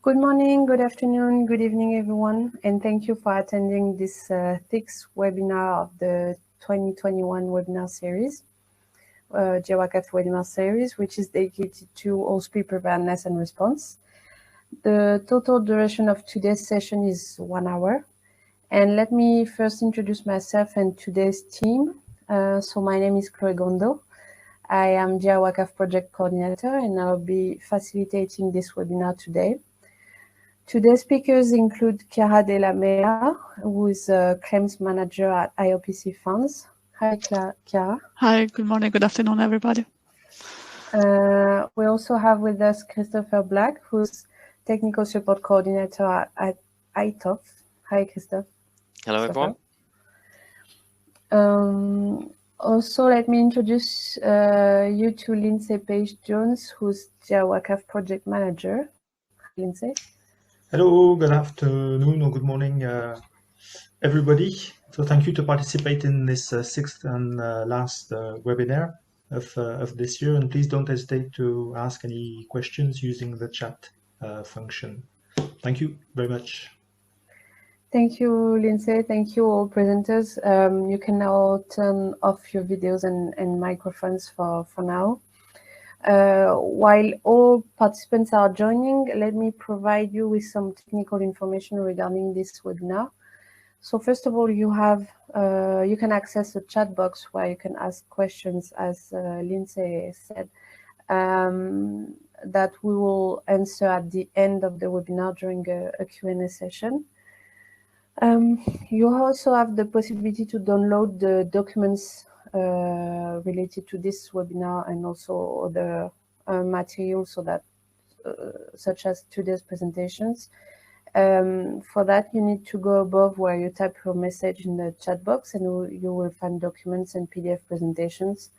Good morning, good afternoon, good evening, everyone, and thank you for attending this sixth webinar of the 2021 webinar series, GI WACAF webinar series, which is dedicated to OSPI preparedness and response. The total duration of today's session is 1 hour. And let me first introduce myself and today's team. So my name is Chloe Gondo. I am GI WACAF project coordinator, and I'll be facilitating this webinar today. Today's speakers include Chiara Della Mea, who is a claims manager at IOPC Funds. Hi, Chiara. Hi, good morning, good afternoon, everybody. We also have with us Christopher Black, who's technical support coordinator at ITOPF. Hi, Christopher. Hello, everyone. Also, let me introduce you to Lindsay Page-Jones, who's GI WACAF project manager. Hi, Lindsay. Hello, good afternoon or good morning, everybody. So thank you to participate in this sixth and last webinar of this year. And please don't hesitate to ask any questions using the chat function. Thank you very much. Thank you, Lindsay. Thank you, all presenters. You can now turn off your videos and microphones for now. While all participants are joining, let me provide you with some technical information regarding this webinar. So first of all, you can access a chat box where you can ask questions, as Lindsay said, that we will answer at the end of the webinar during a Q&A session. You also have the possibility to download the documents related to this webinar and also other materials, so that such as today's presentations. For that, you need to go above where you type your message in the chat box, and you will find documents and PDF presentations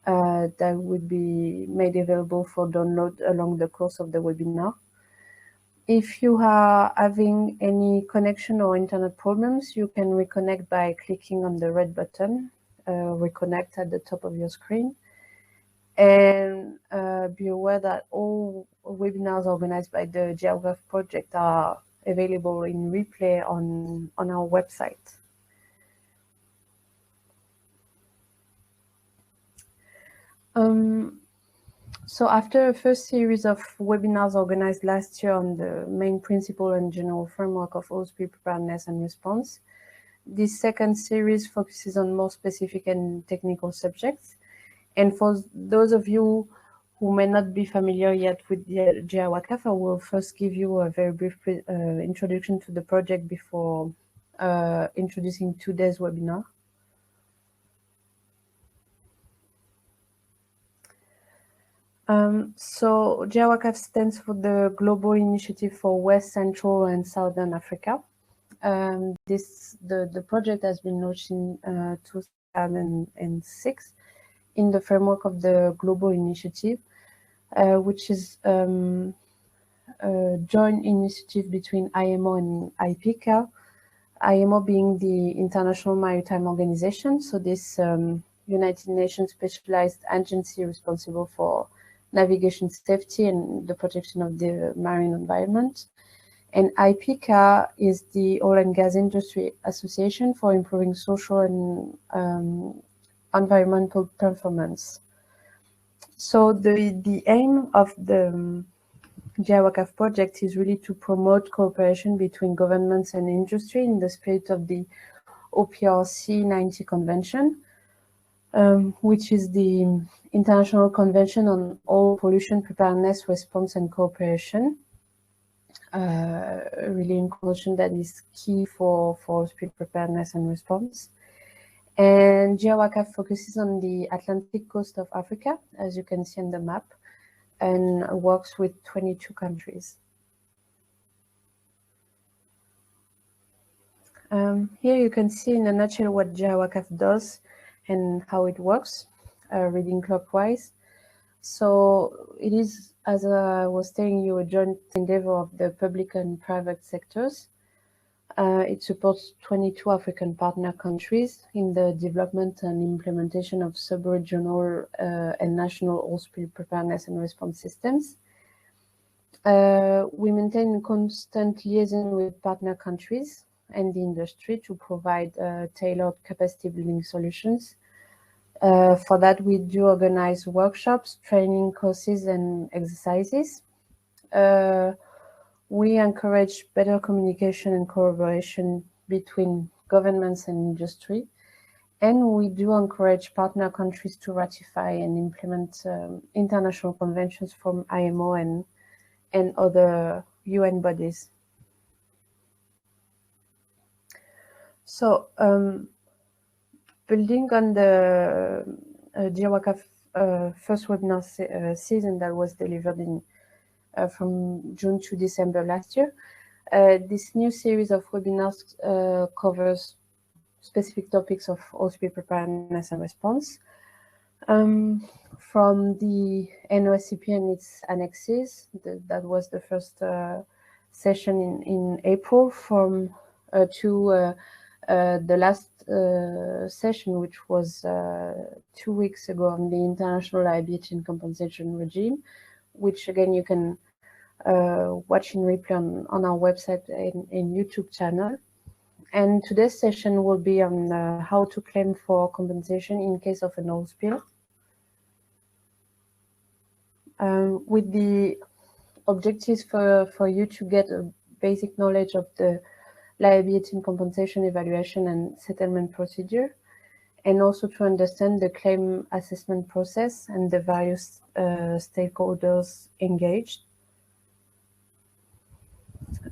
that would be made available for download along the course of the webinar. If you are having any connection or internet problems, you can reconnect by clicking on the red button, reconnect at the top of your screen. And be aware that all webinars organized by the GI WACAF project are available in replay on our website. So after a first series of webinars organized last year on the main principle and general framework of OSPI preparedness and response, this second series focuses on more specific and technical subjects. And for those of you who may not be familiar yet with the GI WACAF, I will first give you a very brief introduction to the project before introducing today's webinar. So GI WACAF stands for the Global Initiative for West, Central, and Southern Africa. The project has been launched in 2006 in the framework of the Global Initiative, which is a joint initiative between IMO and IPCA, IMO being the International Maritime Organization, so this United Nations specialized agency responsible for navigation safety and the protection of the marine environment. And IPCA is the Oil and Gas Industry Association for improving social and environmental performance. So the aim of the GI WACAF project is really to promote cooperation between governments and industry in the spirit of the OPRC 90 Convention, which is the International Convention on All Pollution Preparedness, Response and Cooperation. Really a convention that is key for OSPI preparedness and response. And GI WACAF focuses on the Atlantic coast of Africa, as you can see on the map, and works with 22 countries. Here you can see in a nutshell what GI WACAF does and how it works, reading clockwise. So it is, as I was telling you, a joint endeavor of the public and private sectors. It supports 22 African partner countries in the development and implementation of sub-regional and national OSPI preparedness and response systems. We maintain constant liaison with partner countries and the industry to provide tailored capacity building solutions. For that, we do organize workshops, training courses, and exercises. We encourage better communication and collaboration between governments and industry. And we do encourage partner countries to ratify and implement international conventions from IMO and other UN bodies. So, building on the GI WACAF first webinar season that was delivered in from June to December last year, this new series of webinars covers specific topics of OSP preparedness and response, from the NOSCP and its annexes. That was the first session in April, from to the last session, which was 2 weeks ago, on the international liability and compensation regime, which again you can watch in replay on our website and YouTube channel. And today's session will be on how to claim for compensation in case of an oil spill, with the objectives for you to get a basic knowledge of the liability and compensation evaluation and settlement procedure, and also to understand the claim assessment process and the various stakeholders engaged.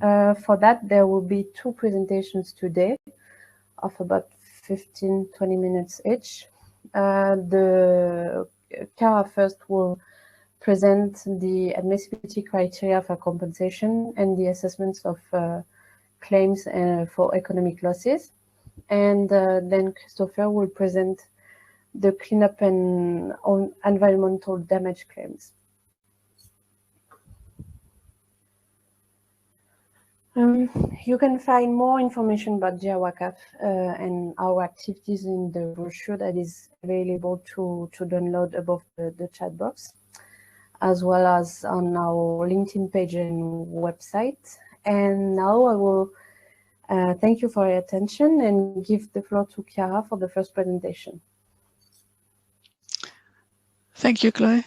For that, there will be 2 presentations today of about 15-20 minutes each. The Cara first will present the admissibility criteria for compensation and the assessments of claims for economic losses. And then Christopher will present the cleanup and environmental damage claims. You can find more information about GI WACAF and our activities in the brochure that is available to download above the chat box, as well as on our LinkedIn page and website. And now I will thank you for your attention and give the floor to Chiara for the first presentation. Thank you, Chloe.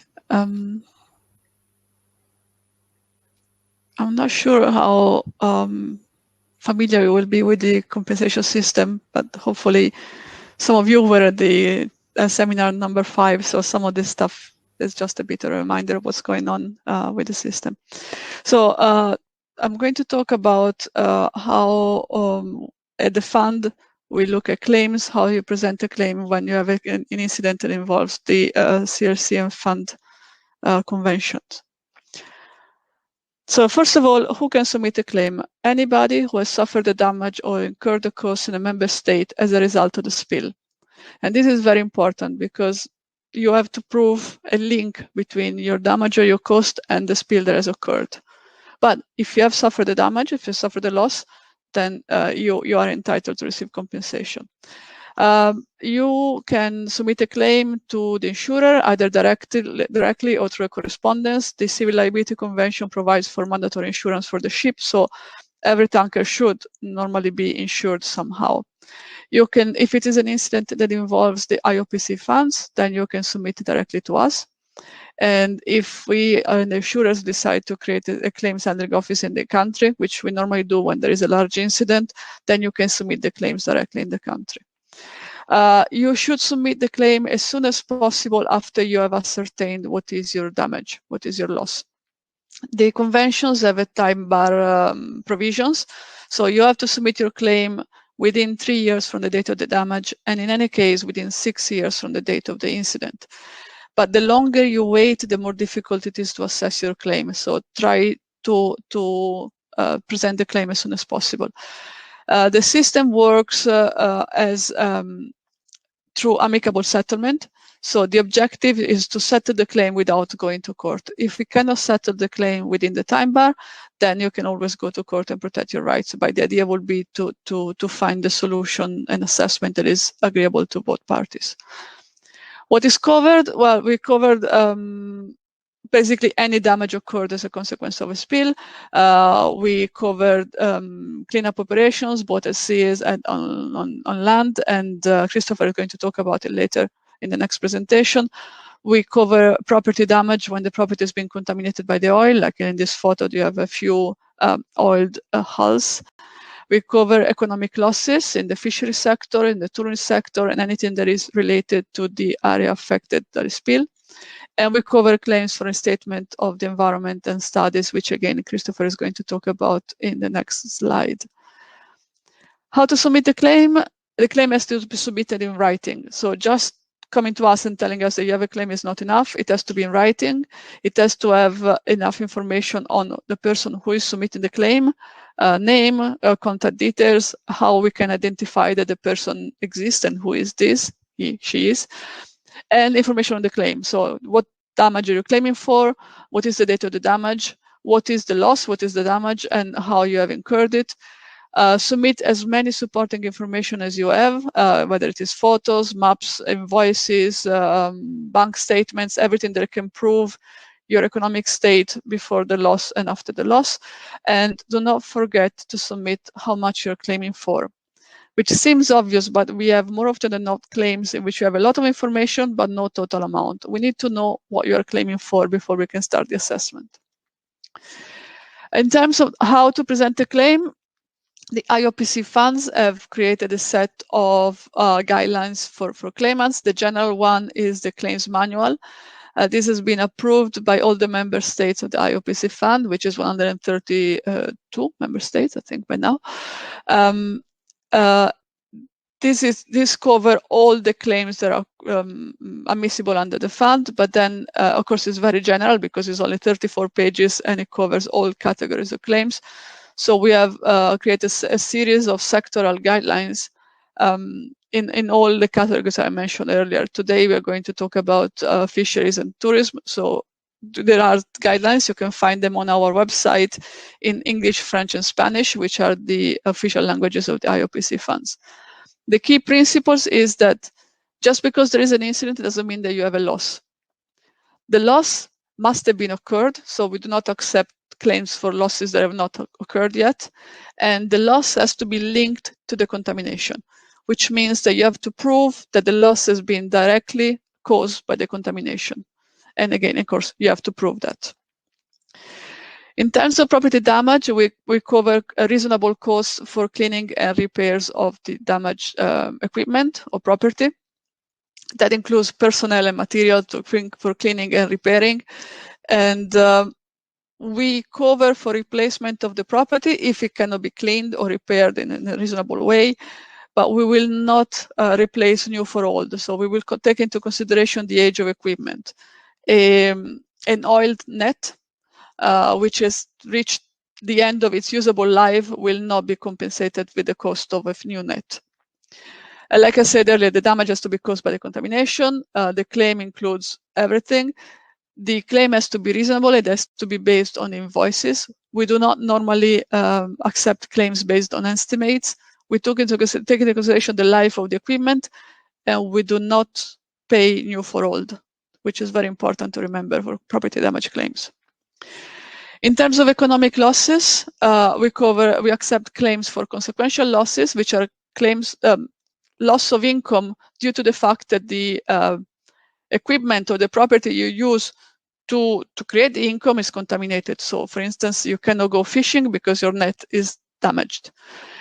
I'm not sure how familiar you will be with the compensation system, but hopefully some of you were at the seminar number 5, so some of this stuff is just a bit of a reminder of what's going on with the system. So I'm going to talk about how at the fund we look at claims, how you present a claim when you have an incident that involves the CRC and fund conventions. So first of all, who can submit a claim? Anybody who has suffered the damage or incurred the cost in a member state as a result of the spill. And this is very important because you have to prove a link between your damage or your cost and the spill that has occurred. But if you have suffered the damage, if you suffered the loss, then you are entitled to receive compensation. You can submit a claim to the insurer either directly or through a correspondence. The Civil Liability Convention provides for mandatory insurance for the ship, so every tanker should normally be insured somehow. You can, if it is an incident that involves the IOPC funds, then you can submit it directly to us. And if we and the insurers decide to create a claims handling office in the country, which we normally do when there is a large incident, then you can submit the claims directly in the country. You should submit the claim as soon as possible after you have ascertained what is your damage, what is your loss. The conventions have a time bar provisions, so you have to submit your claim within 3 years from the date of the damage, and in any case within 6 years from the date of the incident. But the longer you wait, the more difficult it is to assess your claim. So try to present the claim as soon as possible. The system works as through amicable settlement. So the objective is to settle the claim without going to court. If we cannot settle the claim within the time bar, then you can always go to court and protect your rights. But the idea would be to find a solution and assessment that is agreeable to both parties. What is covered? Well, we covered basically any damage occurred as a consequence of a spill. We covered cleanup operations, both at sea and on land, and Christopher is going to talk about it later in the next presentation. We cover property damage when the property has been contaminated by the oil, like in this photo, you have a few oiled hulls. We cover economic losses in the fishery sector, in the tourism sector, and anything that is related to the area affected by the spill. And we cover claims for restatement of the environment and studies, which again, Christopher is going to talk about in the next slide. How to submit the claim? The claim has to be submitted in writing. So just coming to us and telling us that you have a claim is not enough. It has to be in writing. It has to have enough information on the person who is submitting the claim, name, contact details, how we can identify that the person exists and who is this, he, she is, and information on the claim. So what damage are you claiming for? What is the date of the damage? What is the loss? What is the damage? And how you have incurred it. Submit as many supporting information as you have, whether it is photos, maps, invoices, bank statements, everything that can prove your economic state before the loss and after the loss. And do not forget to submit how much you're claiming for, which seems obvious, but we have more often than not claims in which you have a lot of information, but no total amount. We need to know what you are claiming for before we can start the assessment. In terms of how to present a claim, the IOPC funds have created a set of guidelines for claimants. The general one is the claims manual. This has been approved by all the member states of the IOPC fund, which is 132 member states, I think, by now. This cover all the claims that are admissible under the fund, but then, of course, it's very general because it's only 34 pages and it covers all categories of claims. So we have created a series of sectoral guidelines in all the categories I mentioned earlier. Today, we are going to talk about fisheries and tourism. So there are guidelines. You can find them on our website in English, French, and Spanish, which are the official languages of the IOPC funds. The key principles is that just because there is an incident, it doesn't mean that you have a loss. The loss must have been occurred, so we do not accept claims for losses that have not occurred yet. And the loss has to be linked to the contamination, which means that you have to prove that the loss has been directly caused by the contamination. And again, of course, you have to prove that. In terms of property damage, we cover a reasonable cost for cleaning and repairs of the damaged equipment or property. That includes personnel and material for cleaning and repairing. And we cover for replacement of the property if it cannot be cleaned or repaired in a reasonable way, but we will not replace new for old. So we will take into consideration the age of equipment. An oiled net, which has reached the end of its usable life, will not be compensated with the cost of a new net. Like I said earlier, the damage has to be caused by the contamination. The claim includes everything. The claim has to be reasonable. It has to be based on invoices. We do not normally accept claims based on estimates. We take into consideration the life of the equipment, and we do not pay new for old, which is very important to remember for property damage claims. In terms of economic losses, we accept claims for consequential losses, which are claims loss of income due to the fact that the equipment or the property you use to create the income is contaminated. So, for instance, you cannot go fishing because your net is damaged.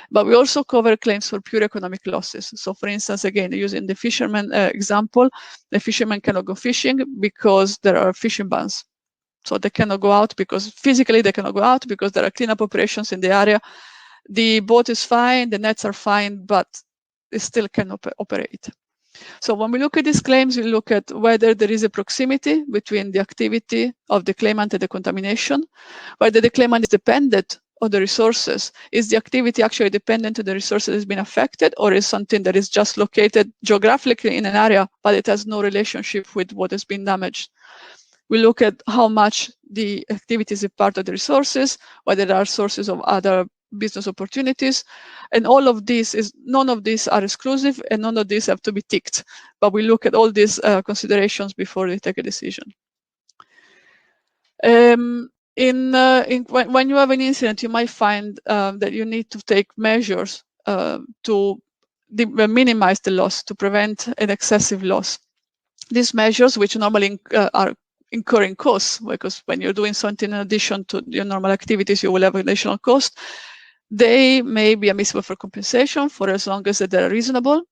But we also cover claims for pure economic losses. So, for instance, again, using the fisherman example, the fishermen cannot go fishing because there are fishing bans. So they cannot go out because physically they cannot go out because there are cleanup operations in the area. The boat is fine, the nets are fine, but they still cannot operate. So when we look at these claims, we look at whether there is a proximity between the activity of the claimant and the contamination, whether the claimant is dependent on the resources. Is the activity actually dependent on the resources that has been affected, or is something that is just located geographically in an area, but it has no relationship with what has been damaged? We look at how much the activity is a part of the resources, whether there are sources of other business opportunities, and all of this none of these are exclusive and none of these have to be ticked, but we look at all these considerations before we take a decision. When you have an incident, you might find that you need to take measures to minimize the loss, to prevent an excessive loss. These measures, which normally are incurring costs, because when you're doing something in addition to your normal activities, you will have additional cost. They may be admissible for compensation for as long as they're reasonable,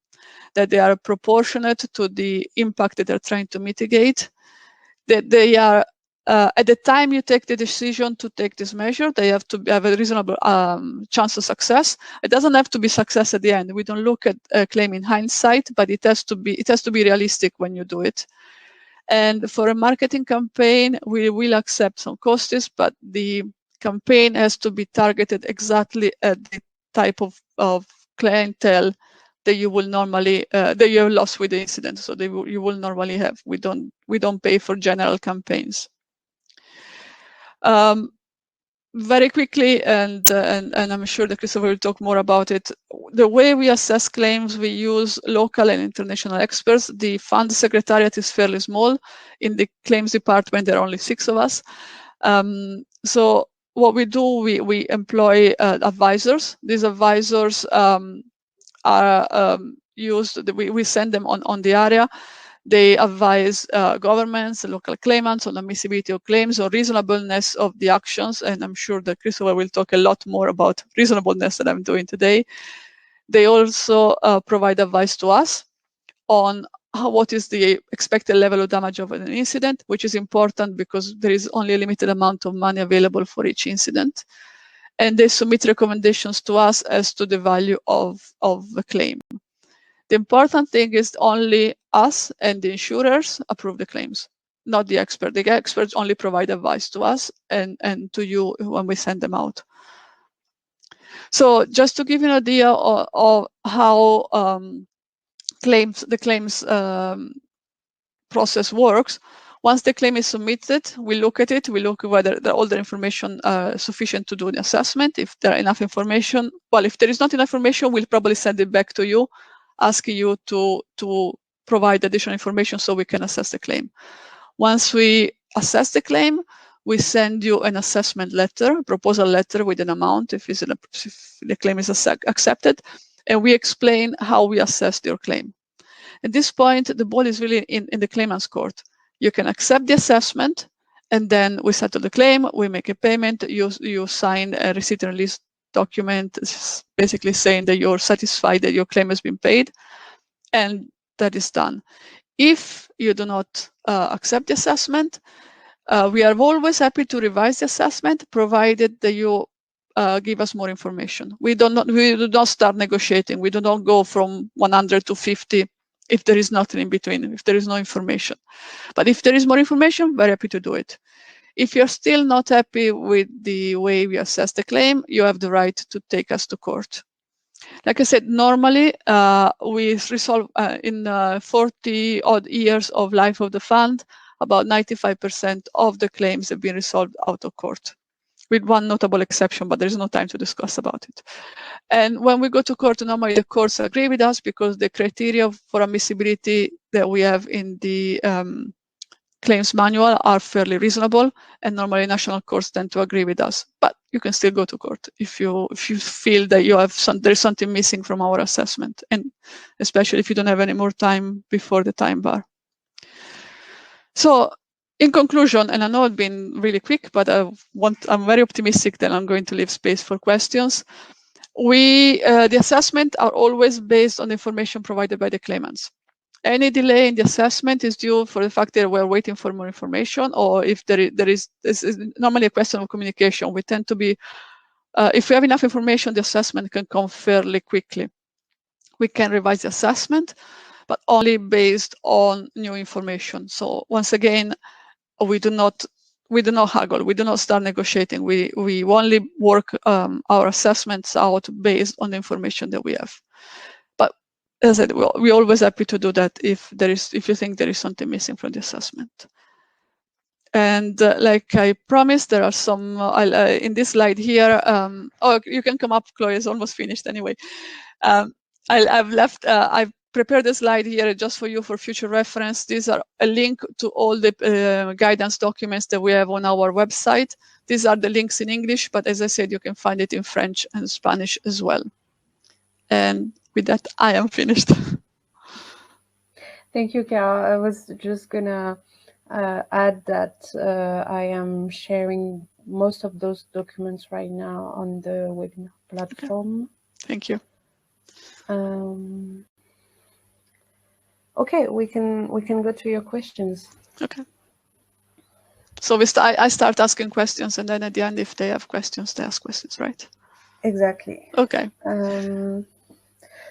that they are proportionate to the impact that they're trying to mitigate, that they are at the time you take the decision to take this measure, they have to have a reasonable chance of success. It doesn't have to be success at the end. We don't look at a claim in hindsight, but it has to be realistic when you do it. And for a marketing campaign, we will accept some costs, but the campaign has to be targeted exactly at the type of clientele that you will normally that you have lost with the incident. So you will normally have. We don't pay for general campaigns. Very quickly, and I'm sure that Christopher will talk more about it. The way we assess claims, we use local and international experts. The fund secretariat is fairly small. In the claims department, there are only 6 of us. So what we do, we employ advisors. These advisors are used. We send them on the area. They advise governments, local claimants on admissibility of claims or reasonableness of the actions. And I'm sure that Christopher will talk a lot more about reasonableness that I'm doing today. They also provide advice to us on what is the expected level of damage of an incident, which is important because there is only a limited amount of money available for each incident. And they submit recommendations to us as to the value of the claim. The important thing is only us and the insurers approve the claims, not the expert. The experts only provide advice to us and to you when we send them out. So just to give you an idea of how the claims process works, once the claim is submitted, we look at it. We look whether all the information sufficient to do the assessment. If there are enough information, well, if there is not enough information, we'll probably send it back to you, asking you to provide additional information so we can assess the claim. Once we assess the claim, we send you an assessment letter, a proposal letter with an amount if the claim is accepted, and we explain how we assessed your claim. At this point, the ball is really in the claimant's court. You can accept the assessment, and then we settle the claim, we make a payment, you sign a receipt and release document, basically saying that you're satisfied that your claim has been paid, and that is done. If you do not accept the assessment, we are always happy to revise the assessment, provided that you give us more information. We do not start negotiating. We do not go from 100 to 50 if there is nothing in between, if there is no information. But if there is more information, we're happy to do it. If you're still not happy with the way we assess the claim, you have the right to take us to court. Like I said, normally we resolve in 40 odd years of life of the fund, about 95% of the claims have been resolved out of court, with one notable exception, but there's no time to discuss about it. And when we go to court, normally the courts agree with us because the criteria for admissibility that we have in the claims manual are fairly reasonable, and normally national courts tend to agree with us. But you can still go to court if you feel that there's something missing from our assessment, and especially if you don't have any more time before the time bar. So in conclusion, and I know I've been really quick, but I'm very optimistic that I'm going to leave space for questions. The assessment are always based on the information provided by the claimants. Any delay in the assessment is due for the fact that we're waiting for more information, or if this is normally a question of communication. We tend to be, if we have enough information, the assessment can come fairly quickly. We can revise the assessment, but only based on new information. So once again, we do not haggle. We do not start negotiating. We only work our assessments out based on the information that we have. But as I said, we're always happy to do that if you think there is something missing from the assessment. And like I promised, there are some in this slide here. Oh, you can come up, Chloe. It's almost finished anyway. I've prepared a slide here just for you for future reference. These are a link to all the guidance documents that we have on our website. These are the links in English, but as I said, you can find it in French and Spanish as well. And with that, I am finished. Thank you, Cara. I was just gonna add that I am sharing most of those documents right now on the webinar platform. Okay. Thank you. Okay, we can go to your questions. Okay. So I start asking questions, and then at the end, if they have questions, they ask questions, right? Exactly. Okay.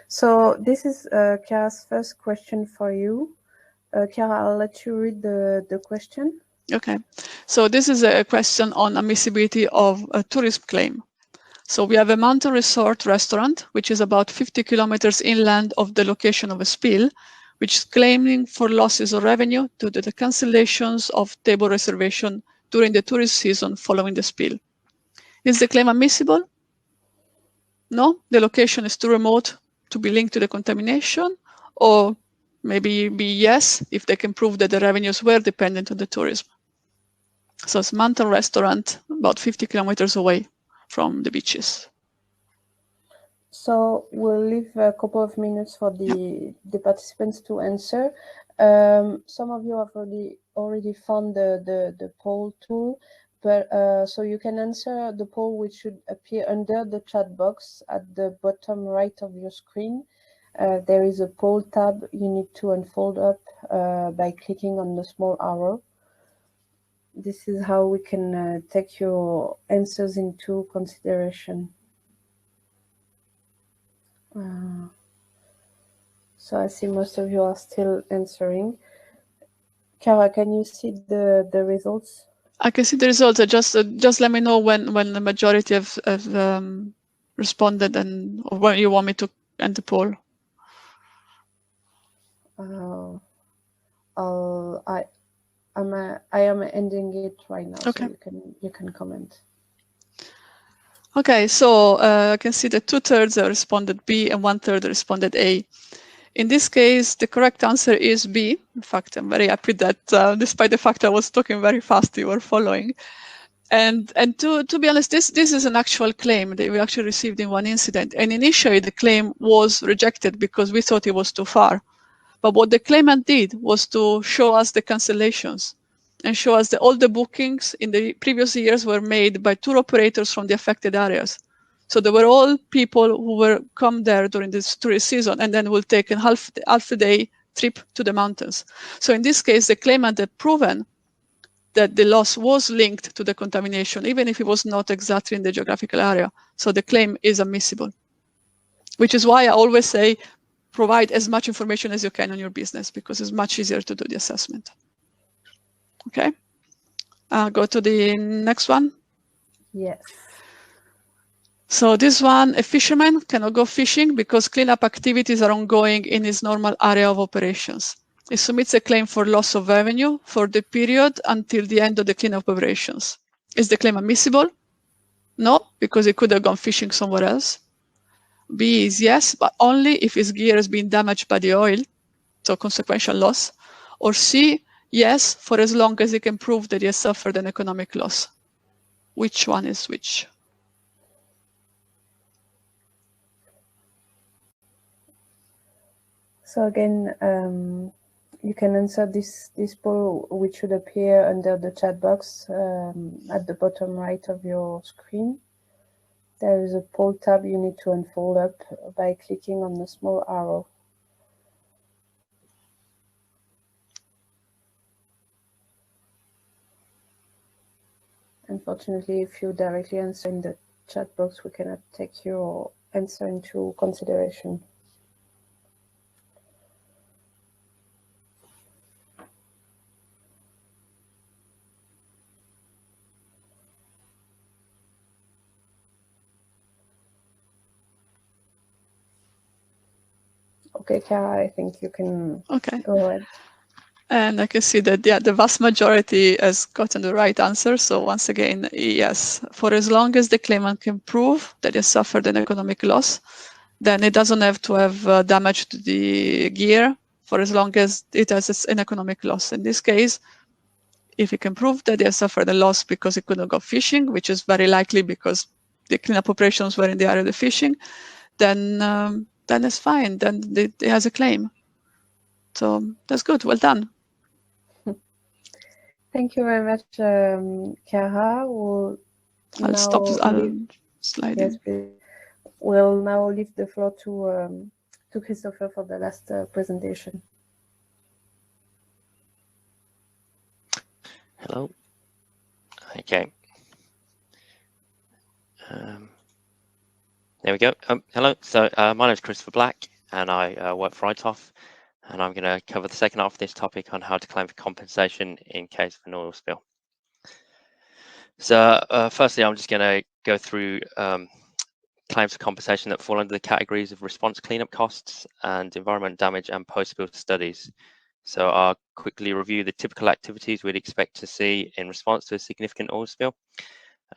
So this is Cara's first question for you. Cara, I'll let you read the question. Okay. So this is a question on admissibility of a tourism claim. So we have a mountain resort restaurant, which is about 50 kilometers inland of the location of a spill, which is claiming for losses of revenue due to the cancellations of table reservation during the tourist season following the spill. Is the claim admissible? No, the location is too remote to be linked to the contamination, or maybe be yes, if they can prove that the revenues were dependent on the tourism. So it's a mountain restaurant about 50 kilometers away from the beaches. So we'll leave a couple of minutes for the participants to answer. Some of you have already found the poll tool, but so you can answer the poll, which should appear under the chat box at the bottom right of your screen. There is a poll tab you need to unfold up by clicking on the small arrow. This is how we can take your answers into consideration. So I see most of you are still answering. Cara, can you see the results? I can see the results. Just let me know when the majority have responded and when you want me to end the poll. I am ending it right now, okay. So you can comment. Okay, so I can see that 2/3 responded B and 1/3 responded A. In this case, the correct answer is B. In fact, I'm very happy that despite the fact I was talking very fast, you were following. And to be honest, this is an actual claim that we actually received in one incident. And initially, the claim was rejected because we thought it was too far. But what the claimant did was to show us the cancellations and show us that all the bookings in the previous years were made by tour operators from the affected areas. So they were all people who were come there during this tourist season and then will take a half a day trip to the mountains. So in this case, the claimant had proven that the loss was linked to the contamination, even if it was not exactly in the geographical area. So the claim is admissible, which is why I always say, provide as much information as you can on your business, because it's much easier to do the assessment. Okay, I'll go to the next one. Yes. So this one, a fisherman cannot go fishing because cleanup activities are ongoing in his normal area of operations. He submits a claim for loss of revenue for the period until the end of the cleanup operations. Is the claim admissible? No, because he could have gone fishing somewhere else. B is yes, but only if his gear has been damaged by the oil, so consequential loss. Or C, yes, for as long as he can prove that he has suffered an economic loss. Which one is which? So again, you can answer this poll, which should appear under the chat box at the bottom right of your screen. There is a poll tab you need to unfold up by clicking on the small arrow. Unfortunately, if you directly answer in the chat box, we cannot take your answer into consideration. Okay, Cara, I think you can go ahead. And I can see that the vast majority has gotten the right answer. So once again, yes, for as long as the claimant can prove that he suffered an economic loss, then it doesn't have to have damage to the gear for as long as it has an economic loss. In this case, if you can prove that they suffered a loss because it couldn't go fishing, which is very likely because the cleanup operations were in the area of the fishing, then it's fine. Then it has a claim. So that's good. Well done. Thank you very much, Chiara. I'll stop. I'll slide yes, in. please. We'll now leave the floor to Christopher for the last presentation. Hello. Okay. There we go. Hello. So my name is Christopher Black, and I work for ITOPF, and I'm going to cover the second half of this topic on how to claim for compensation in case of an oil spill. So firstly, I'm just going to go through claims for compensation that fall under the categories of response cleanup costs and environmental damage and post-spill studies. So I'll quickly review the typical activities we'd expect to see in response to a significant oil spill,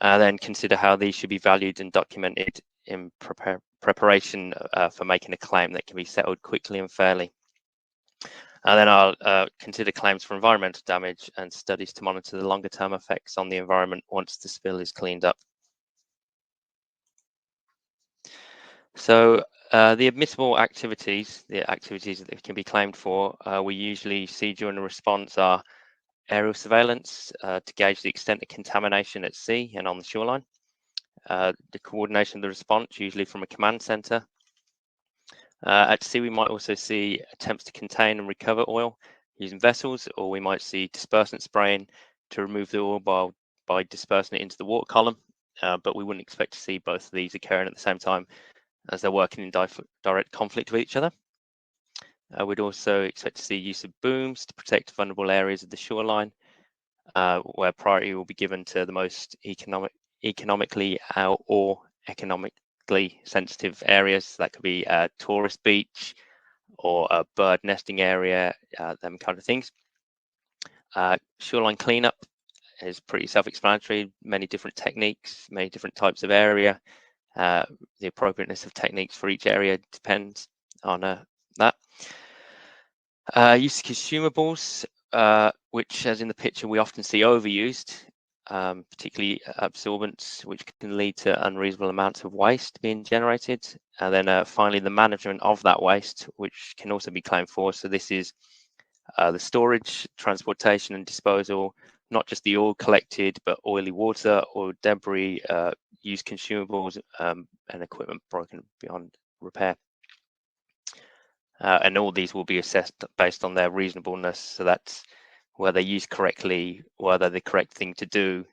then consider how these should be valued and documented in preparation for making a claim that can be settled quickly and fairly. And then I'll consider claims for environmental damage and studies to monitor the longer term effects on the environment once the spill is cleaned up. So the admissible activities, the activities that can be claimed for, we usually see during a response are aerial surveillance to gauge the extent of contamination at sea and on the shoreline, the coordination of the response, usually from a command center. At sea, we might also see attempts to contain and recover oil using vessels, or we might see dispersant spraying to remove the oil by dispersing it into the water column, but we wouldn't expect to see both of these occurring at the same time as they're working in direct conflict with each other. We'd also expect to see use of booms to protect vulnerable areas of the shoreline, where priority will be given to the most economically or economically sensitive areas. That could be a tourist beach or a bird nesting area, them kind of things. Shoreline cleanup is pretty self-explanatory, many different techniques, many different types of area. The appropriateness of techniques for each area depends on that. Use of consumables, which, as in the picture, we often see overused, particularly absorbents, which can lead to unreasonable amounts of waste being generated. And then finally, the management of that waste, which can also be claimed for. So this is the storage, transportation and disposal, not just the oil collected, but oily water or debris, used consumables and equipment broken beyond repair. And all these will be assessed based on their reasonableness. So that's whether they're used correctly, whether the correct thing to do.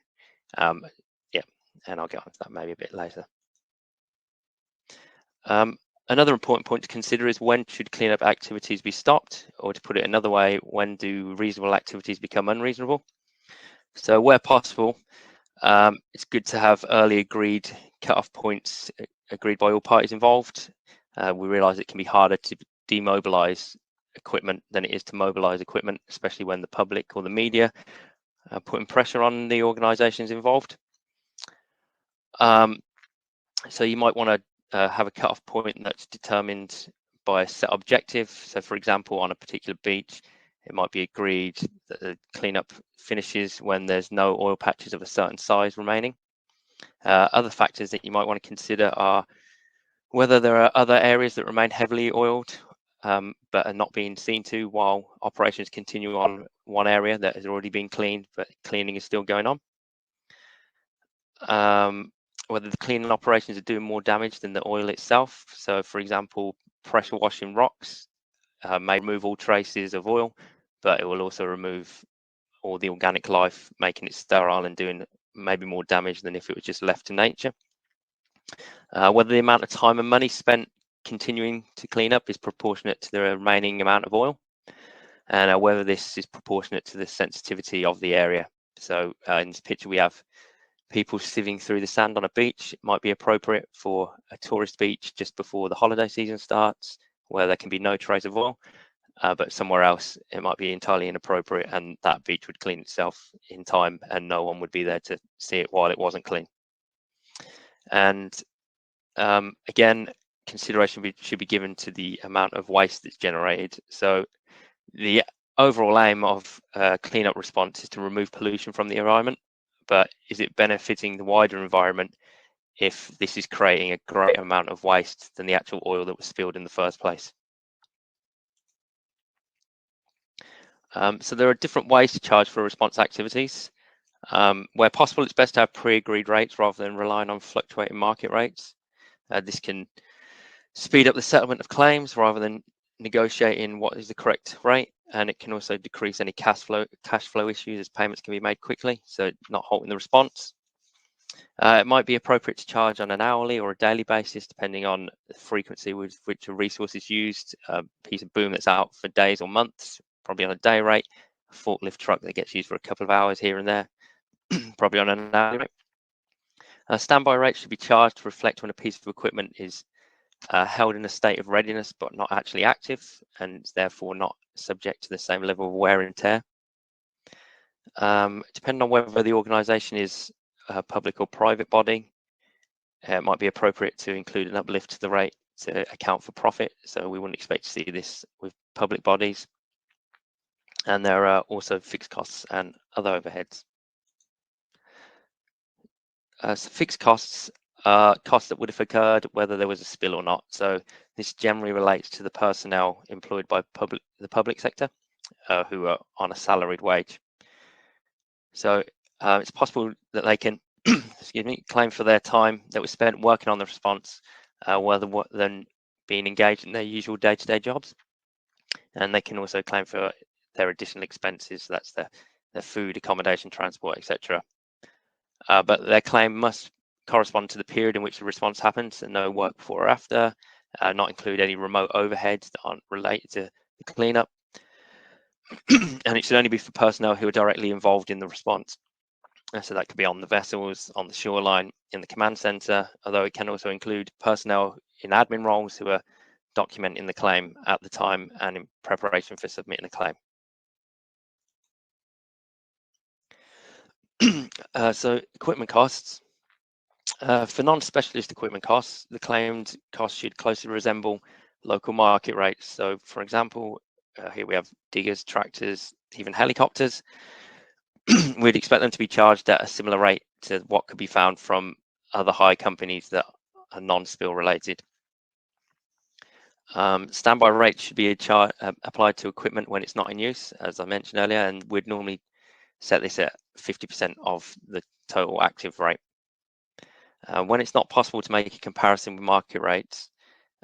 Yeah, and I'll get on to that maybe a bit later. Another important point to consider is when should cleanup activities be stopped, or to put it another way, when do reasonable activities become unreasonable? So where possible, it's good to have early agreed cut-off points agreed by all parties involved. We realise it can be harder to demobilise equipment than it is to mobilise equipment, especially when the public or the media are putting pressure on the organisations involved. So you might want to have a cut-off point that's determined by a set objective. So for example, on a particular beach, it might be agreed that the cleanup finishes when there's no oil patches of a certain size remaining. Other factors that you might want to consider are whether there are other areas that remain heavily oiled but are not being seen to while operations continue on one area that has already been cleaned, but cleaning is still going on. Whether the cleaning operations are doing more damage than the oil itself. So for example, pressure washing rocks may remove all traces of oil, but it will also remove all the organic life, making it sterile and doing maybe more damage than if it was just left to nature. Whether the amount of time and money spent continuing to clean up is proportionate to the remaining amount of oil, and whether this is proportionate to the sensitivity of the area. So in this picture we have people sieving through the sand on a beach. It might be appropriate for a tourist beach just before the holiday season starts, where there can be no trace of oil, but somewhere else it might be entirely inappropriate, and that beach would clean itself in time and no one would be there to see it while it wasn't clean. And again, consideration should be given to the amount of waste that's generated. So the overall aim of cleanup response is to remove pollution from the environment, but is it benefiting the wider environment if this is creating a greater amount of waste than the actual oil that was spilled in the first place? So there are different ways to charge for response activities. Where possible, it's best to have pre-agreed rates rather than relying on fluctuating market rates. This can speed up the settlement of claims rather than negotiating what is the correct rate, and it can also decrease any cash flow issues as payments can be made quickly, so not halting the response. It might be appropriate to charge on an hourly or a daily basis, depending on the frequency with which a resource is used. A piece of boom that's out for days or months, probably on a day rate. A forklift truck that gets used for a couple of hours here and there, probably on an hourly rate. Standby rates should be charged to reflect when a piece of equipment is held in a state of readiness but not actually active, and therefore not subject to the same level of wear and tear. Depending on whether the organisation is a public or private body, it might be appropriate to include an uplift to the rate to account for profit. So we wouldn't expect to see this with public bodies. And there are also fixed costs and other overheads. So fixed costs are costs that would have occurred whether there was a spill or not. So this generally relates to the personnel employed by the public sector who are on a salaried wage. So it's possible that they can excuse me, claim for their time that was spent working on the response rather than being engaged in their usual day-to-day jobs. And they can also claim for their additional expenses. So that's their food, accommodation, transport, etc. But their claim must correspond to the period in which the response happens, and no work before or after, not include any remote overheads that aren't related to the cleanup. And it should only be for personnel who are directly involved in the response. So that could be on the vessels, on the shoreline, in the command center, although it can also include personnel in admin roles who are documenting the claim at the time and in preparation for submitting a claim. So equipment costs. For non-specialist equipment costs, the claimed costs should closely resemble local market rates. So for example, here we have diggers, tractors, even helicopters. We'd expect them to be charged at a similar rate to what could be found from other hire companies that are non-spill related. Standby rates should be applied to equipment when it's not in use, as I mentioned earlier, and we'd normally set this at 50% of the total active rate. When it's not possible to make a comparison with market rates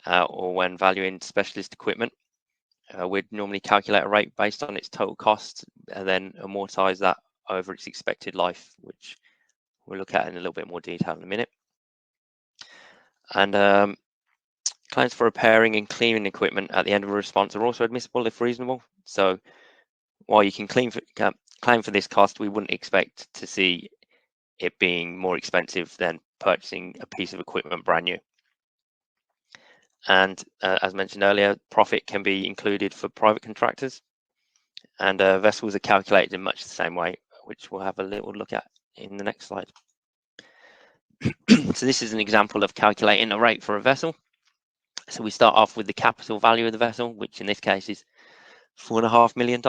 or when valuing specialist equipment, we'd normally calculate a rate based on its total cost and then amortize that over its expected life, which we'll look at in a little bit more detail in a minute. And claims for repairing and cleaning equipment at the end of a response are also admissible if reasonable. So while you can claim for this cost, we wouldn't expect to see it being more expensive than purchasing a piece of equipment brand new. And as mentioned earlier, profit can be included for private contractors, and vessels are calculated in much the same way, which we'll have a little look at in the next slide. So this is an example of calculating a rate for a vessel. So we start off with the capital value of the vessel, which in this case is $4.5 million.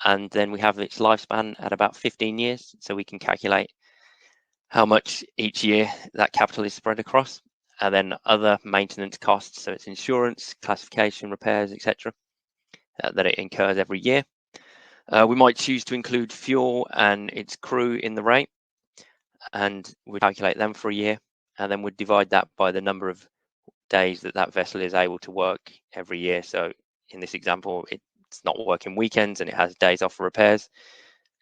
And then we have its lifespan at about 15 years. So we can calculate how much each year that capital is spread across. And then other maintenance costs, so it's insurance, classification, repairs, etc., that it incurs every year. We might choose to include fuel and its crew in the rate, and we calculate them for a year, and then we'd divide that by the number of days that vessel is able to work every year. So in this example, it's not working weekends and it has days off for repairs.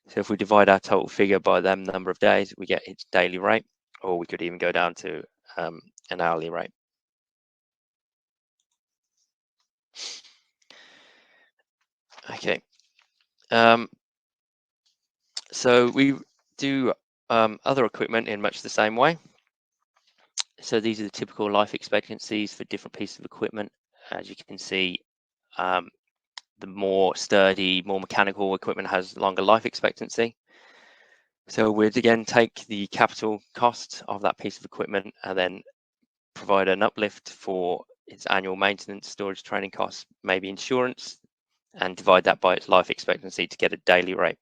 So if we divide our total figure by the number of days, we get its daily rate, or we could even go down to an hourly rate. Okay. So we do other equipment in much the same way. So these are the typical life expectancies for different pieces of equipment. As you can see, the more sturdy, more mechanical equipment has longer life expectancy. So we'd again take the capital cost of that piece of equipment and then provide an uplift for its annual maintenance, storage, training costs, maybe insurance, and divide that by its life expectancy to get a daily rate.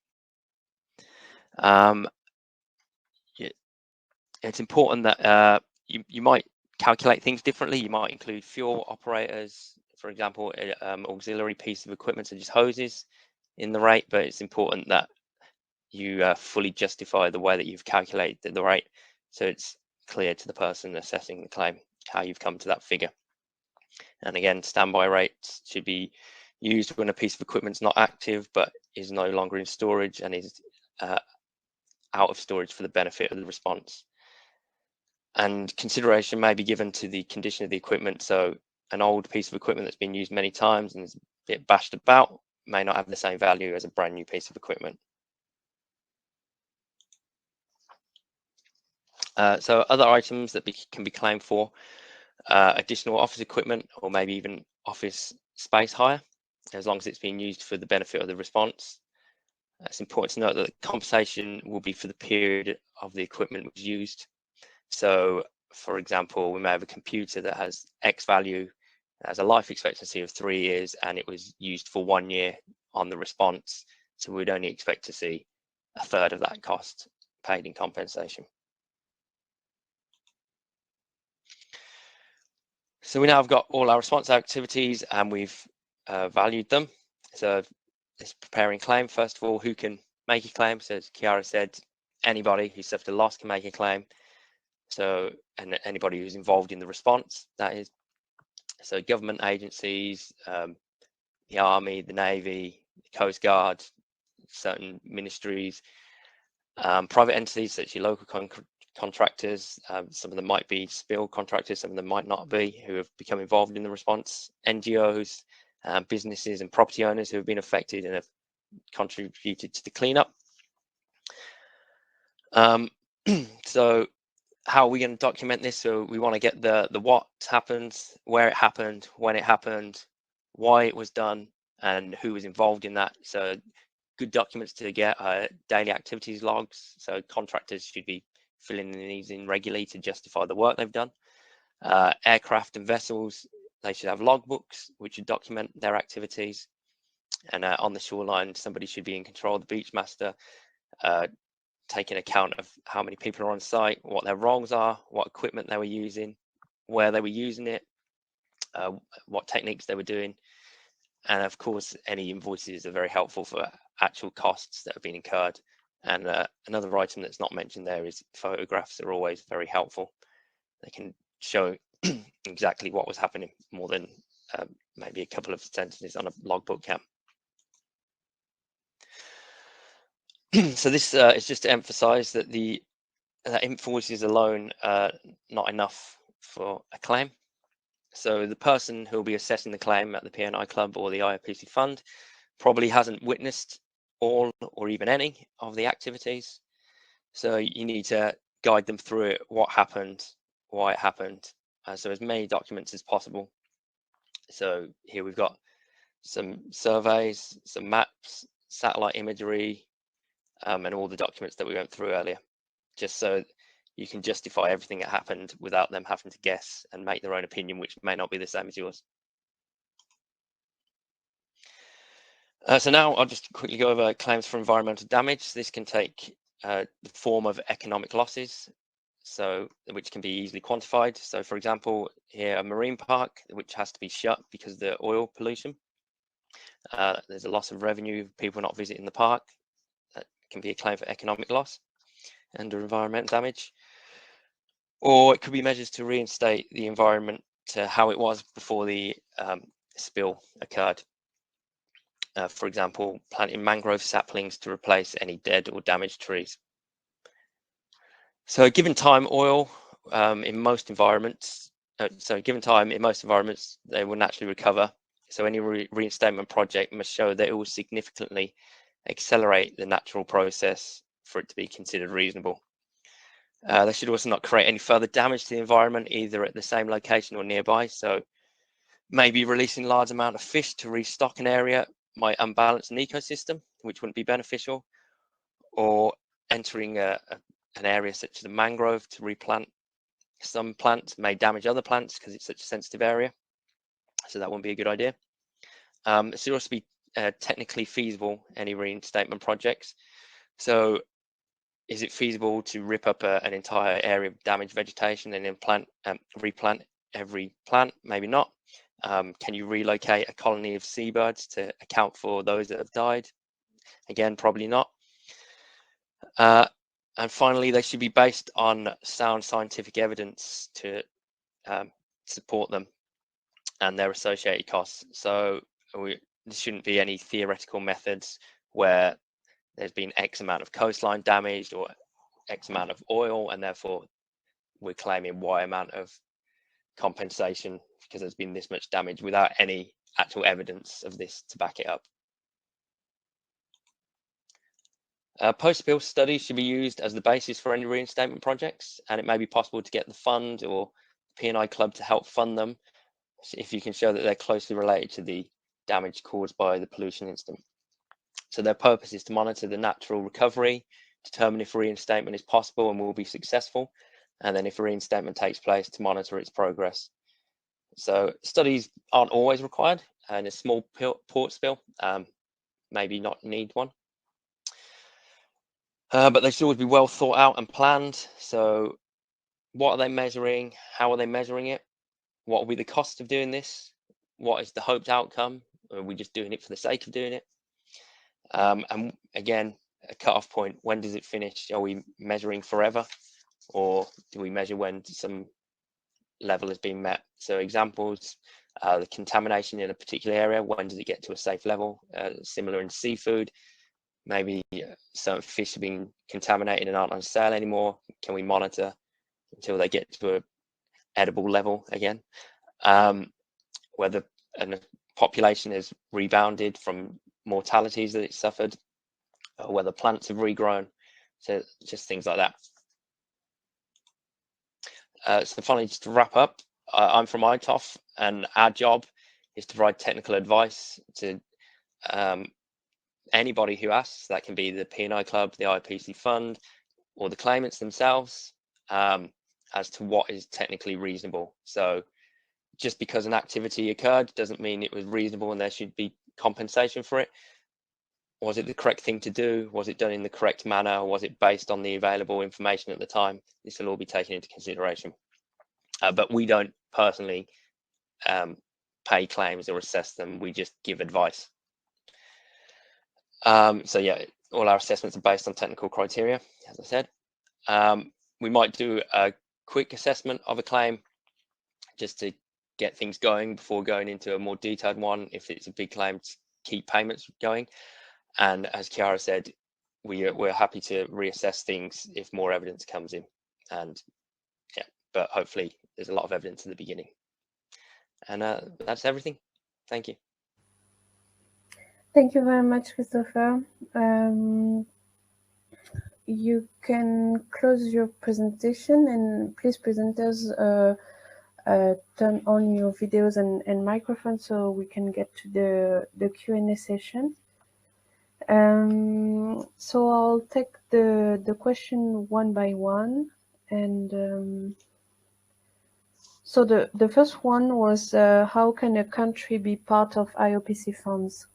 It's important that you might calculate things differently. You might include fuel operators, for example, auxiliary piece of equipment such as hoses in the rate, but it's important that you fully justify the way that you've calculated the rate, so it's clear to the person assessing the claim how you've come to that figure. And again, standby rates should be used when a piece of equipment's not active but is no longer in storage and is out of storage for the benefit of the response. And consideration may be given to the condition of the equipment. So an old piece of equipment that's been used many times and is a bit bashed about may not have the same value as a brand new piece of equipment. So other items that can be claimed for, additional office equipment or maybe even office space hire, as long as it's being used for the benefit of the response. It's important to note that the compensation will be for the period of the equipment was used. So, for example, we may have a computer that has X value, has a life expectancy of 3 years, and it was used for 1 year on the response. So we'd only expect to see a third of that cost paid in compensation. So we now have got all our response activities and we've valued them. So it's preparing claim. First of all, who can make a claim? So as Chiara said, anybody who suffered a loss can make a claim. So, and anybody who's involved in the response, that is. So government agencies, the Army, the Navy, the Coast Guard, certain ministries, private entities such as your local contractors, some of them might be spill contractors, some of them might not be, who have become involved in the response, NGOs, businesses and property owners who have been affected and have contributed to the cleanup. So how are we going to document this? So we want to get the what happened, where it happened, when it happened, why it was done, and who was involved in that. So good documents to get daily activities logs. So contractors should be filling these in regularly to justify the work they've done. Aircraft and vessels, they should have logbooks which should document their activities. And on the shoreline, somebody should be in control, the beach master, taking account of how many people are on site, what their roles are, what equipment they were using, where they were using it, what techniques they were doing. And of course, any invoices are very helpful for actual costs that have been incurred. And another item that's not mentioned there is photographs are always very helpful. They can show exactly what was happening more than maybe a couple of sentences on a logbook can. So this is just to emphasize that the invoices alone are not enough for a claim. So the person who will be assessing the claim at the P&I Club or the IOPC Fund probably hasn't witnessed all or even any of the activities. So you need to guide them through it, what happened, why it happened. So as many documents as possible. So here we've got some surveys, some maps, satellite imagery, and all the documents that we went through earlier, just so you can justify everything that happened without them having to guess and make their own opinion, which may not be the same as yours. So now I'll just quickly go over claims for environmental damage. This can take the form of economic losses, so which can be easily quantified. So for example, here a marine park, which has to be shut because of the oil pollution. There's a loss of revenue, people not visiting the park. That can be a claim for economic loss under environmental damage. Or it could be measures to reinstate the environment to how it was before the spill occurred. For example, planting mangrove saplings to replace any dead or damaged trees. So given time, oil in most environments, they will naturally recover. So any reinstatement project must show that it will significantly accelerate the natural process for it to be considered reasonable. They should also not create any further damage to the environment, either at the same location or nearby. So maybe releasing large amount of fish to restock an area might unbalance an ecosystem, which wouldn't be beneficial, or entering an area such as a mangrove to replant Some plants may damage other plants because it's such a sensitive area, so that wouldn't be a good idea. It should also be technically feasible, any reinstatement projects. So is it feasible to rip up an entire area of damaged vegetation and then replant every plant? Maybe not. Can you relocate a colony of seabirds to account for those that have died? Again, probably not. And finally, they should be based on sound scientific evidence to support them and their associated costs. So there shouldn't be any theoretical methods where there's been X amount of coastline damaged or X amount of oil, and therefore we're claiming Y amount of compensation because there's been this much damage without any actual evidence of this to back it up. Post-spill studies should be used as the basis for any reinstatement projects, and it may be possible to get the fund or P&I club to help fund them if you can show that they're closely related to the damage caused by the pollution incident. So their purpose is to monitor the natural recovery, determine if reinstatement is possible and will be successful, and then if reinstatement takes place, to monitor its progress. So studies aren't always required, and a small port spill maybe not need one. But they should always be well thought out and planned. So what are they measuring? How are they measuring it? What will be the cost of doing this? What is the hoped outcome? Are we just doing it for the sake of doing it? And again, a cut-off point, when does it finish? Are we measuring forever? Or do we measure when some level has been met? So examples, the contamination in a particular area, when does it get to a safe level? Similar in seafood, maybe certain fish have been contaminated and aren't on sale anymore. Can we monitor until they get to an edible level again? Whether a population has rebounded from mortalities that it suffered, or whether plants have regrown. So just things like that. So finally, just to wrap up, I'm from ITOPF, and our job is to provide technical advice to anybody who asks. That can be the P&I Club, the IOPC Fund, or the claimants themselves, as to what is technically reasonable. So just because an activity occurred doesn't mean it was reasonable and there should be compensation for it. Was it the correct thing to do? Was it done in the correct manner? Was it based on the available information at the time? This will all be taken into consideration. But we don't personally pay claims or assess them. We just give advice. So yeah, all our assessments are based on technical criteria, as I said. We might do a quick assessment of a claim just to get things going before going into a more detailed one if it's a big claim, to keep payments going. And as Chiara said, we're happy to reassess things if more evidence comes in. And yeah, but hopefully there's a lot of evidence in the beginning. And that's everything. Thank you. Thank you very much, Christopher. You can close your presentation, and please, presenters, turn on your videos and microphones so we can get to the Q&A session. So I'll take the question one by one, and so the first one was, how can a country be part of IOPC funds?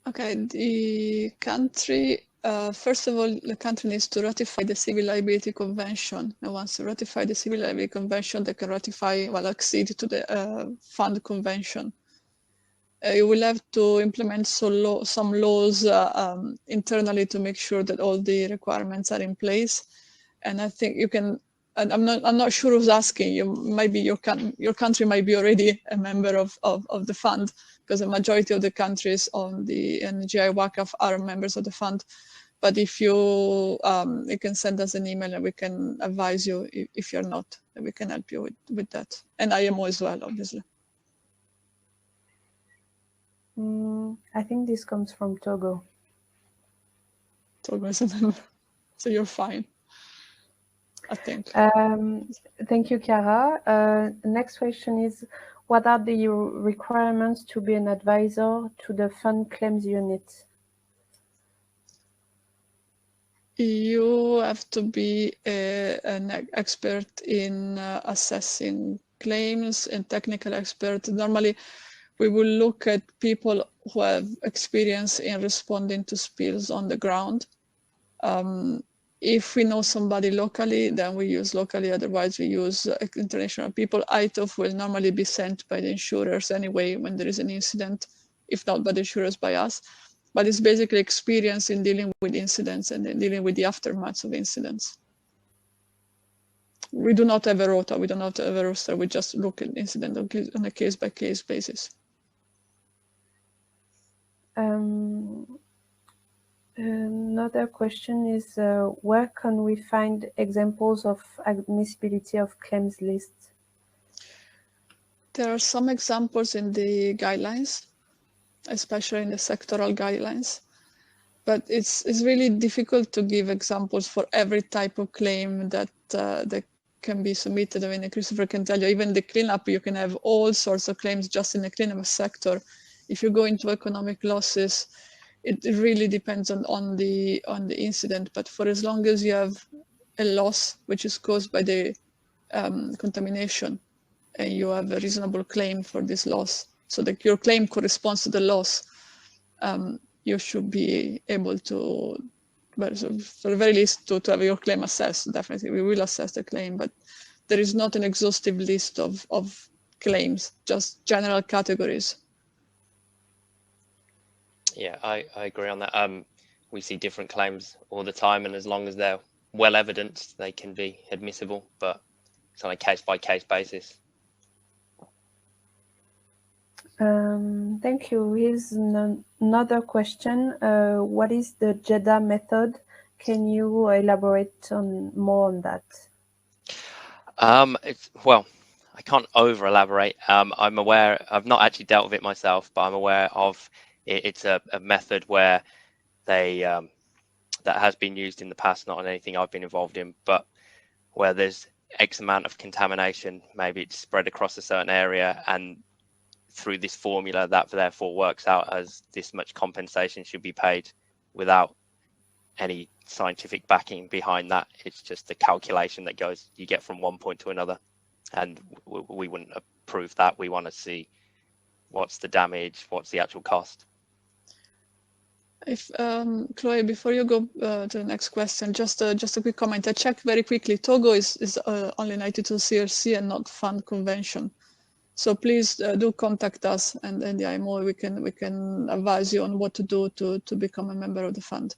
Okay, the country, first of all, the country needs to ratify the Civil Liability Convention. And once you ratify the Civil Liability Convention, they can ratify, well, accede to the fund convention. You will have to implement some laws internally to make sure that all the requirements are in place. And I think you can, and I'm not sure who's asking you, maybe your country might be already a member of the fund, because the majority of the countries on the GI WACAF are members of the fund. But if you can send us an email and we can advise you if you're not, and we can help you with that. And IMO as well, obviously. I think this comes from Togo. Togo is a member, so you're fine, I think. Thank you, Chiara. Next question is, what are the requirements to be an advisor to the fund claims unit? You have to be an expert in assessing claims and technical expert. Normally, we will look at people who have experience in responding to spills on the ground. If we know somebody locally, then we use locally. Otherwise, we use international people. ITOF will normally be sent by the insurers anyway when there is an incident, if not by the insurers, by us. But it's basically experience in dealing with incidents and in dealing with the aftermaths of incidents. We do not have a rota. We do not have a roster. We just look at incident on a case-by-case basis. Another question is, where can we find examples of admissibility of claims lists? There are some examples in the guidelines, especially in the sectoral guidelines, but it's really difficult to give examples for every type of claim that can be submitted. I mean, Christopher can tell you, even the cleanup, you can have all sorts of claims just in the cleanup sector. If you go into economic losses, it really depends on the incident. But for as long as you have a loss which is caused by the contamination, and you have a reasonable claim for this loss, so that your claim corresponds to the loss, you should be able to, well, so for the very least, to have your claim assessed. Definitely, we will assess the claim, but there is not an exhaustive list of claims, just general categories. Yeah, I agree on that. We see different claims all the time, and as long as they're well evidenced, they can be admissible, but it's on a case-by-case basis. Thank you. Here's another question. What is the GEDA method? Can you elaborate more on that? Well, I can't over elaborate. I'm aware, I've not actually dealt with it myself, but I'm aware of it. It's a method where they that has been used in the past, not on anything I've been involved in, but where there's X amount of contamination, maybe it's spread across a certain area, and through this formula that therefore works out as this much compensation should be paid without any scientific backing behind that. It's just the calculation that goes, you get from one point to another, and we wouldn't approve that. We want to see what's the damage, what's the actual cost. If Chloe, before you go to the next question, just a quick comment. I checked very quickly. Togo is only 92 CRC and not fund convention. So please do contact us, and the IMO, we can advise you on what to do to become a member of the fund.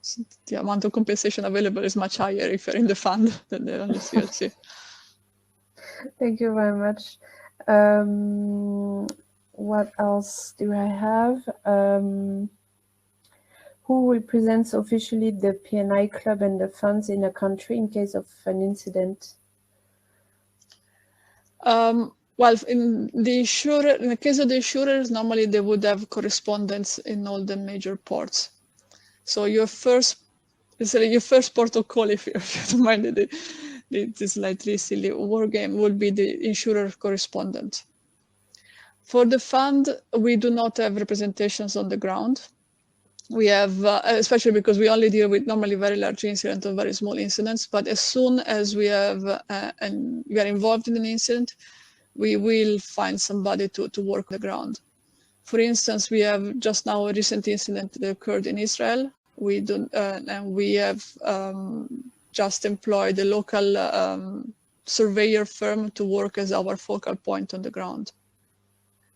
So the amount of compensation available is much higher if you're in the fund than the only CRC. Thank you very much. What else do I have? Who represents officially the P&I club and the funds in a country in case of an incident? Well, in the case of the insurers, normally they would have correspondence in all the major ports. So your first port of call, if you don't mind this slightly silly war game, would be the insurer correspondent. For the fund, we do not have representations on the ground. We have, especially because we only deal with normally very large incidents or very small incidents, but as soon as we have and we are involved in an incident, we will find somebody to work on the ground. For instance, we have just now a recent incident that occurred in Israel. We don't, and we have just employed a local surveyor firm to work as our focal point on the ground.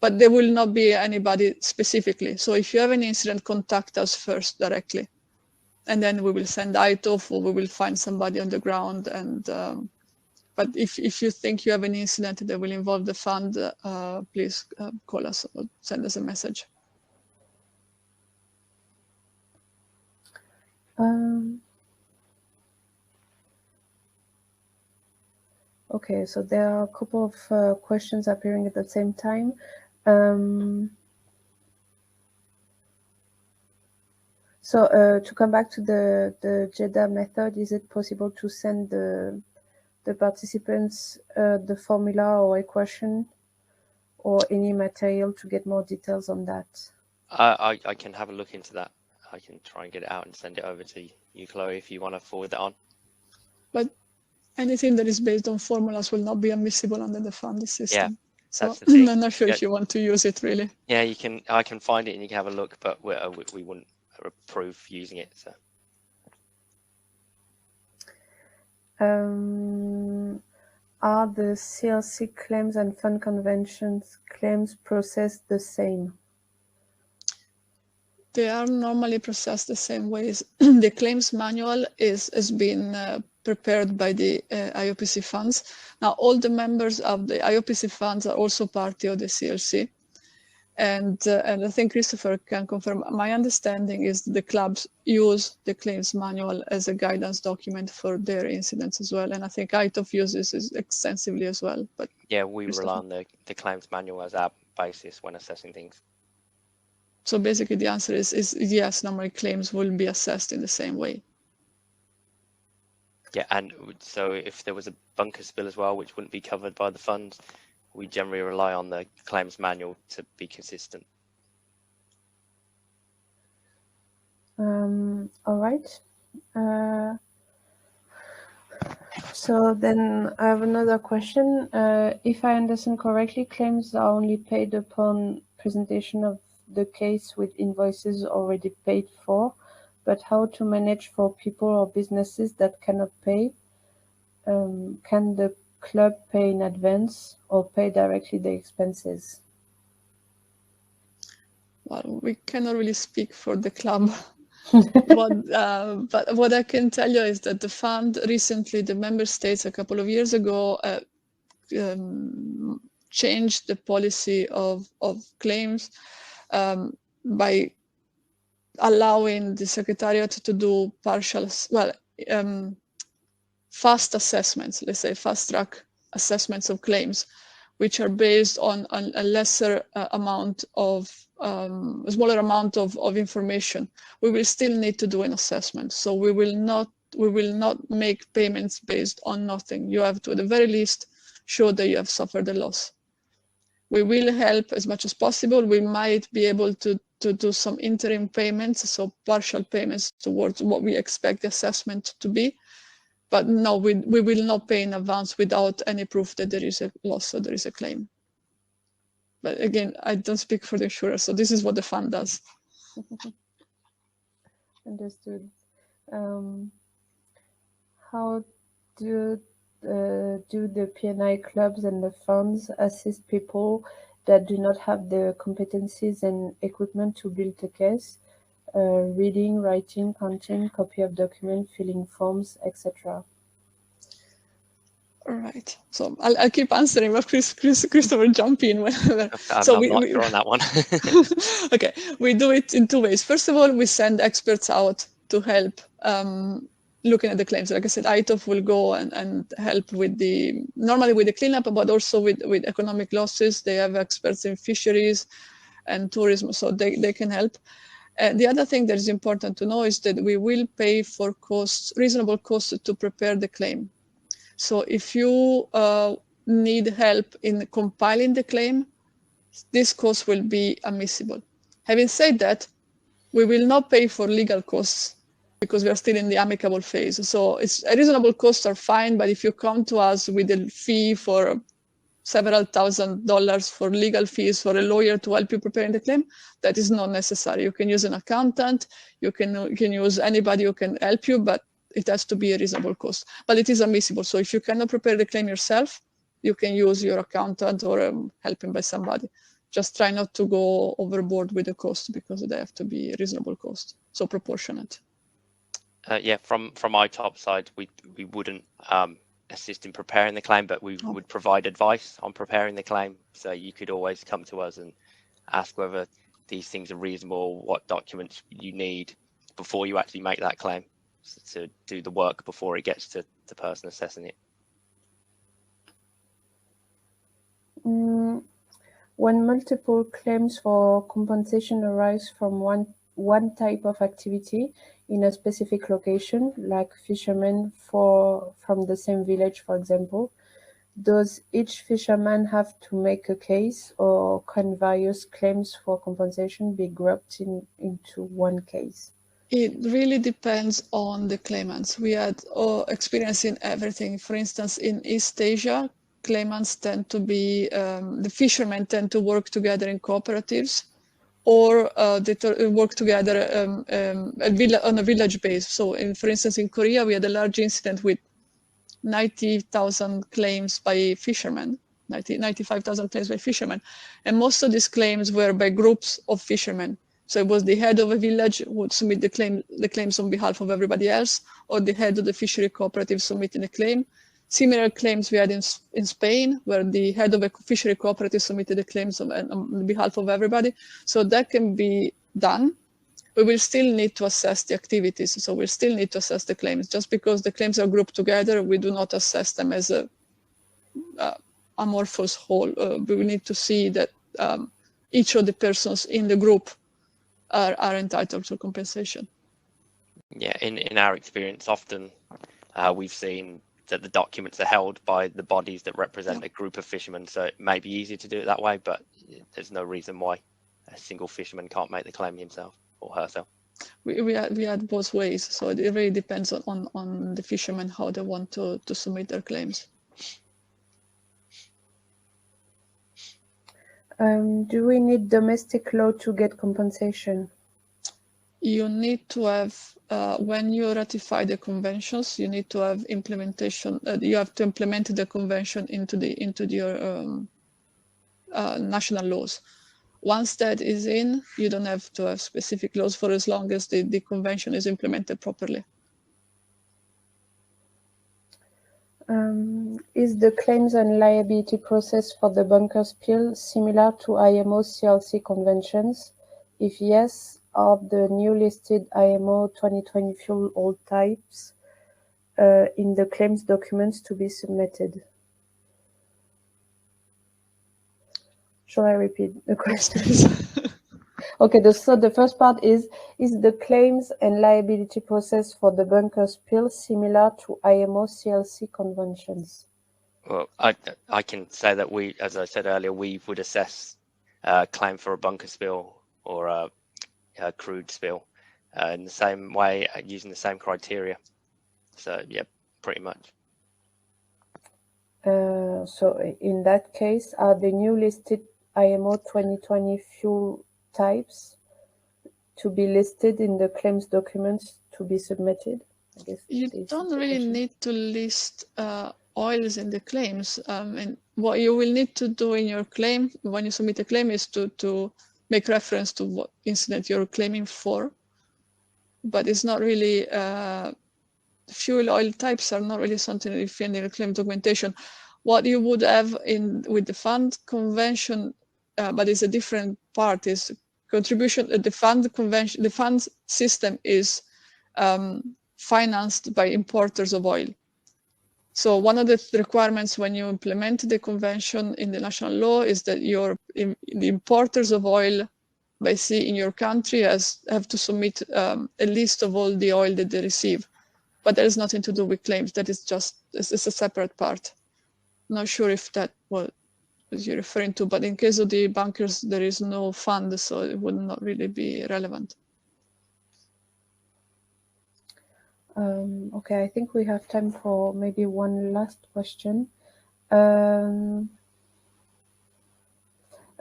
But there will not be anybody specifically. So if you have an incident, contact us first directly, and then we will send ITOF, or we will find somebody on the ground. And but if you think you have an incident that will involve the fund, please call us or send us a message. Okay, so there are a couple of questions appearing at the same time. So to come back to the GEDA method, is it possible to send the participants the formula or equation or any material to get more details on that? I can have a look into that. I can try and get it out and send it over to you. you, Chloe, if you want to forward that on. But anything that is based on formulas will not be admissible under the funded system. Yeah, so that's the thing. I'm not sure if you want to use it really. Yeah, you can. I can find it and you can have a look, but we wouldn't approve using it. So. Are the CLC claims and fund conventions claims processed the same? They are normally processed the same ways. The claims manual has been prepared by the IOPC funds. Now, all the members of the IOPC funds are also party of the CLC. And I think Christopher can confirm, my understanding is the clubs use the claims manual as a guidance document for their incidents as well. And I think ITOPF uses it extensively as well. But yeah, we rely on the claims manual as our basis when assessing things. So basically the answer is yes, normally claims will be assessed in the same way. Yeah, and so if there was a bunker spill as well, which wouldn't be covered by the funds, we generally rely on the claims manual to be consistent. All right. So then I have another question. If I understand correctly, claims are only paid upon presentation of the case with invoices already paid for, but how to manage for people or businesses that cannot pay? Can the club pay in advance or pay directly the expenses? Well, we cannot really speak for the club. But what I can tell you is that the fund recently, the member states a couple of years ago, changed the policy of claims by allowing the Secretariat to do partial, fast assessments, let's say fast track assessments of claims, which are based on a lesser amount of, a smaller amount of information. We will still need to do an assessment. So we will not make payments based on nothing. You have to, at the very least, show that you have suffered a loss. We will help as much as possible. We might be able to do some interim payments, so partial payments towards what we expect the assessment to be. But no, we will not pay in advance without any proof that there is a loss or there is a claim. But again, I don't speak for the insurer, so this is what the fund does. Understood. How do the P&I clubs and the funds assist people that do not have the competencies and equipment to build a case? Reading, writing, counting, copy of document, filling forms, etc. All right. So I'll keep answering, but Christopher, jump in whenever. I'm not sure on that one. Okay, we do it in two ways. First of all, we send experts out to help looking at the claims. Like I said, ITOPF will go and help with normally with the cleanup, but also with economic losses. They have experts in fisheries and tourism, so they can help. The other thing that is important to know is that we will pay for reasonable costs to prepare the claim. So if you need help in compiling the claim, this cost will be admissible. Having said that, we will not pay for legal costs because we are still in the amicable phase. So reasonable costs are fine, but if you come to us with a fee for several $1,000s for legal fees for a lawyer to help you preparing the claim, that is not necessary. You can use an accountant, you can use anybody who can help you, but it has to be a reasonable cost. But it is admissible. So if you cannot prepare the claim yourself, you can use your accountant or helping by somebody. Just try not to go overboard with the cost because they have to be a reasonable cost, so proportionate. Yeah, from ITOP side, we wouldn't assist in preparing the claim, but we would provide advice on preparing the claim. So you could always come to us and ask whether these things are reasonable, what documents you need before you actually make that claim, so to do the work before it gets to the person assessing it. When multiple claims for compensation arise from one type of activity in a specific location, like fishermen from the same village, for example, does each fisherman have to make a case, or can various claims for compensation be grouped into one case? It really depends on the claimants. We had experience in everything. For instance, in East Asia, claimants tend to be, the fishermen tend to work together in cooperatives, or they work together on a village base. So, for instance, in Korea, we had a large incident with 90,000 claims by fishermen, 95,000 claims by fishermen. And most of these claims were by groups of fishermen. So it was the head of a village who would submit the claims on behalf of everybody else, or the head of the fishery cooperative submitting a claim. Similar claims we had in Spain, where the head of a fishery cooperative submitted the claims on behalf of everybody. So that can be done. We will still need to assess the activities. So we'll still need to assess the claims. Just because the claims are grouped together, we do not assess them as a amorphous whole. We will need to see that each of the persons in the group are entitled to compensation. Yeah, in our experience, often we've seen that the documents are held by the bodies that represent a group of fishermen. So it may be easier to do it that way, but there's no reason why a single fisherman can't make the claim himself or herself. We had both ways, so it really depends on the fishermen how they want to submit their claims. Do we need domestic law to get compensation? You need to have, when you ratify the conventions, you need to have implementation. You have to implement the convention into your national laws. Once that is in, you don't have to have specific laws for as long as the convention is implemented properly. Is the claims and liability process for the bunker spill similar to IMO CLC conventions? If yes, are the new listed IMO 2020 fuel oil types in the claims documents to be submitted? Shall I repeat the question? Okay, so the first part is the claims and liability process for the bunker spill similar to IMO CLC conventions? Well, I can say that we, as I said earlier, we would assess a claim for a bunker spill or a crude spill in the same way, using the same criteria. So yeah, pretty much. So in that case, are the new listed IMO 2020 fuel types to be listed in the claims documents to be submitted? I guess you don't really need to list oils in the claims. And what you will need to do in your claim, when you submit a claim, is to make reference to what incident you're claiming for. But it's not really, fuel oil types are not really something that you find in the claim documentation. What you would have with the fund convention, but it's a different part, is contribution. The fund convention, the fund system is financed by importers of oil. So one of the requirements when you implement the convention in the national law is that the importers of oil by sea in your country have to submit a list of all the oil that they receive. But that has nothing to do with claims. That is just, it's a separate part. Not sure if that what you're referring to, but in case of the bunkers, there is no fund, so it would not really be relevant. Okay, I think we have time for maybe one last question.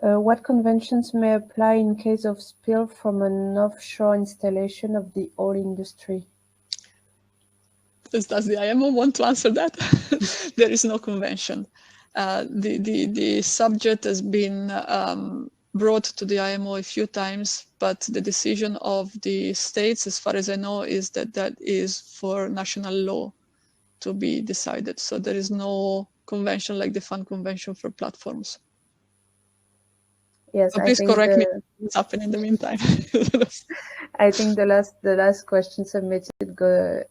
What conventions may apply in case of spill from an offshore installation of the oil industry? Does the IMO want to answer that? There is no convention. The subject has been brought to the IMO a few times, but the decision of the states, as far as I know, is that is for national law to be decided. So there is no convention like the Fund Convention for platforms. Yes, so please correct me what's happening in the meantime. I think the last question submitted goes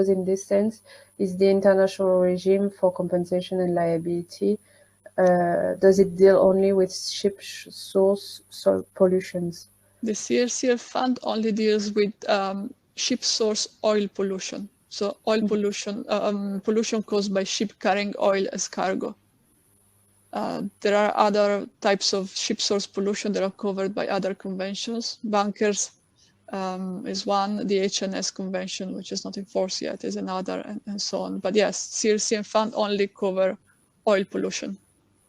in this sense. Is the international regime for compensation and liability, does it deal only with ship source soil pollutions? The CRCF fund only deals with ship source oil pollution. So oil pollution, pollution caused by ship carrying oil as cargo. There are other types of ship source pollution that are covered by other conventions. Bunkers is one, the HNS convention, which is not in force yet, is another, and so on. But yes, CRC and FUND only cover oil pollution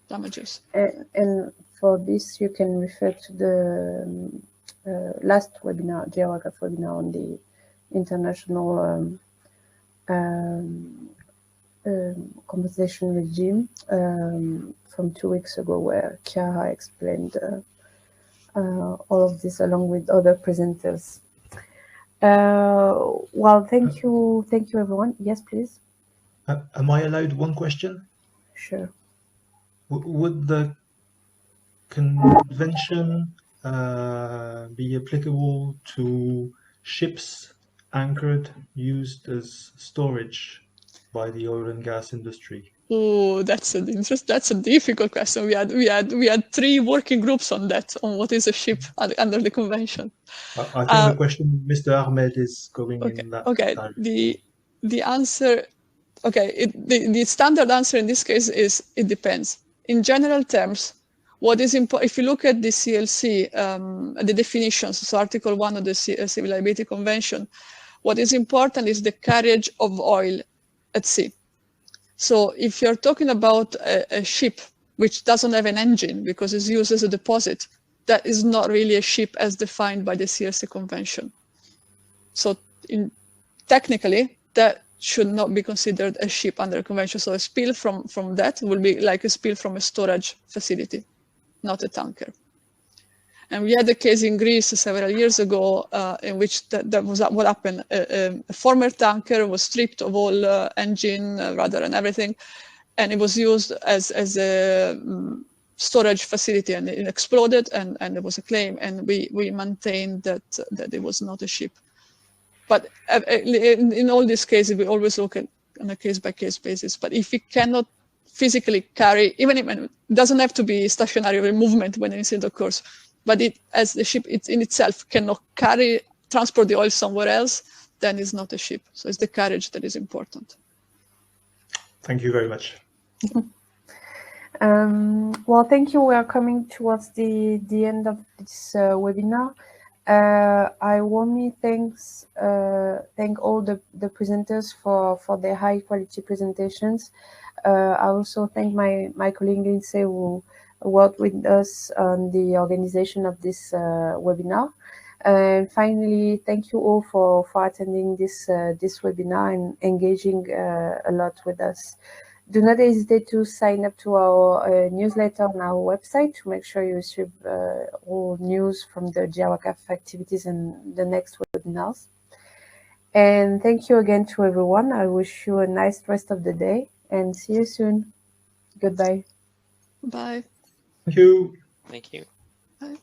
damages. And for this, you can refer to the last webinar, GI WACAF webinar on the international compensation regime from 2 weeks ago, where Chiara explained all of this along with other presenters. Well, thank you everyone. Yes, please. Am I allowed one question? Sure. Would the convention be applicable to ships anchored, used as storage by the oil and gas industry? Oh, that's a difficult question. We had 3 working groups on that, on what is a ship under the convention. I think the question Mr. Ahmed is going okay, in that okay. direction. The answer, okay, the standard answer in this case is it depends. In general terms, what is important, if you look at the CLC, the definitions, so Article 1 of the Civil Liability Convention, what is important is the carriage of oil at sea. So if you're talking about a ship which doesn't have an engine because it's used as a deposit, that is not really a ship as defined by the CLC Convention. So technically, that should not be considered a ship under a convention. So a spill from that will be like a spill from a storage facility, not a tanker. And we had a case in Greece several years ago in which that was what happened. A former tanker was stripped of all engine, rudder, and everything, and it was used as a storage facility, and it exploded, and there was a claim, and we maintained that it was not a ship. But in all these cases, we always look at on a case-by-case basis. But if it cannot physically carry, even if it doesn't have to be stationary movement when an incident occurs, but it, as the ship in itself cannot transport the oil somewhere else, then it's not a ship. So it's the carriage that is important. Thank you very much. Well, thank you. We are coming towards the end of this webinar. I warmly thank all the presenters for their high quality presentations. I also thank my colleague Lindsay, who worked with us on the organization of this webinar. And finally, thank you all for attending this webinar and engaging a lot with us. Do not hesitate to sign up to our newsletter on our website to make sure you receive all news from the GI WACAF activities and the next webinars. And thank you again to everyone. I wish you a nice rest of the day and see you soon. Goodbye. Bye. Thank you. Thank you. Bye.